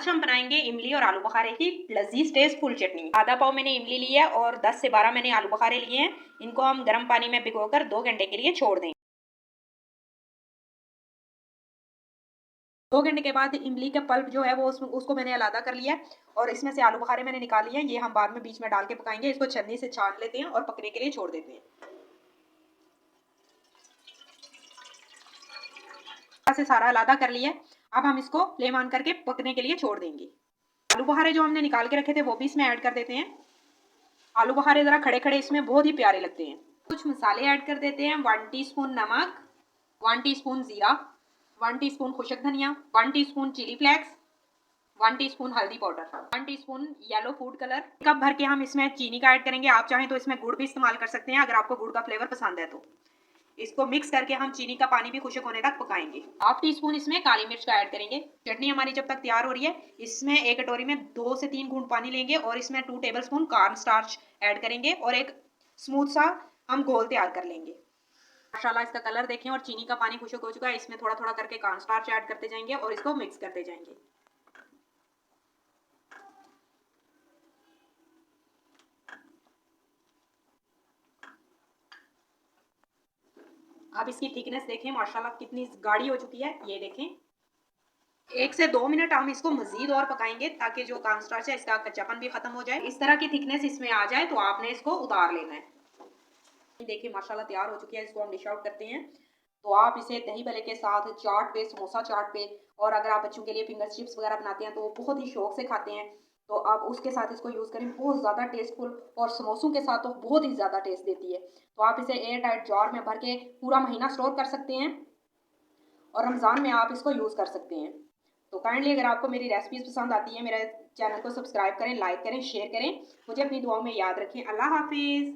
आज हम बनाएंगे इमली और आलू बुखारे की लजीज टेस्टफुल चटनी। आधा पाव मैंने इमली लिया है और 10 से 12 मैंने आलू बुखारे लिए हैं। इनको हम गर्म पानी में भिगोकर 2 घंटे के लिए छोड़ दें। 2 घंटे के बाद इमली का पल्प जो है वो उसको मैंने अलग कर लिया है और इसमें से आलू बुखारे मैंने निकाल लिए हैं। ये हम बाद में बीच में डाल के पकाएंगे। इसको छन्नी से छान लेते हैं और पकने के लिए छोड़ देते हैं। से सारा अलग कर लिया है। अब हम इसको फ्लेम ऑन करके पकने के लिए छोड़ देंगे। आलू बुखारे जो हमने निकाल के रखे थे वो भी इसमें ऐड कर देते हैं। आलू बुखारे जरा खड़े खड़े इसमें बहुत ही प्यारे लगते हैं। कुछ मसाले ऐड कर देते हैं। 1 टीस्पून नमक, 1 टीस्पून जीरा, 1 टीस्पून खुशक धनिया, 1 टीस्पून चिली फ्लेक्स, 1 टीस्पून हल्दी powder, 1 teaspoon yellow food colour. Cup भर के हम इसमें चीनी का ऐड करेंगे। आप चाहें तो इसमें गुड़ भी इस्तेमाल कर सकते हैं अगर आपको गुड़ का फ्लेवर पसंद है तो। इसको मिक्स करके हम चीनी का पानी भी खुशक होने तक पकाएंगे। 1/2 टीस्पून इसमें काली मिर्च का ऐड करेंगे। चटनी हमारी जब तक तैयार हो रही है, इसमें एक कटोरी में 2 से 3 घूंट पानी लेंगे और इसमें 2 टेबलस्पून कॉर्न स्टार्च ऐड करेंगे और एक स्मूथ सा हम घोल तैयार कर लेंगे। माशाल्लाह इसका कलर देखें और चीनी का पानी खुशक हो चुका है। इसमें थोड़ा थोड़ा करके कॉर्न स्टार्च ऐड करते जाएंगे और इसको मिक्स करते जाएंगे। अब इसकी थिकनेस देखें, माशाल्लाह कितनी गाढ़ी हो चुकी है। ये देखें। 1 से 2 मिनट हम इसको मजीद और पकाएंगे ताकि जो कॉर्न स्टार्च है इसका कच्चापन भी खत्म हो जाए। इस तरह की थिकनेस इसमें आ जाए तो आपने इसको उतार लेना है। देखिए माशाल्लाह तैयार हो चुकी है। इसको हम डिश आउट करते हैं। तो आप इसे दही भल्ले के साथ, चाट पे, समोसा चाट पे, और अगर आप बच्चों के लिए फिंगर चिप्स वगैरह बनाते हैं तो वो बहुत ही शौक से खाते हैं, तो आप उसके साथ इसको यूज़ करें। बहुत ज़्यादा टेस्टफुल और समोसों के साथ तो बहुत ही ज़्यादा टेस्ट देती है। तो आप इसे एयर टाइट जार में भर के पूरा महीना स्टोर कर सकते हैं और रमज़ान में आप इसको यूज़ कर सकते हैं। तो काइंडली अगर आपको मेरी रेसिपीज़ पसंद आती है, मेरे चैनल को सब्सक्राइब करें, लाइक करें, शेयर करें। मुझे अपनी दुआओं में याद रखें। अल्लाह हाफिज़।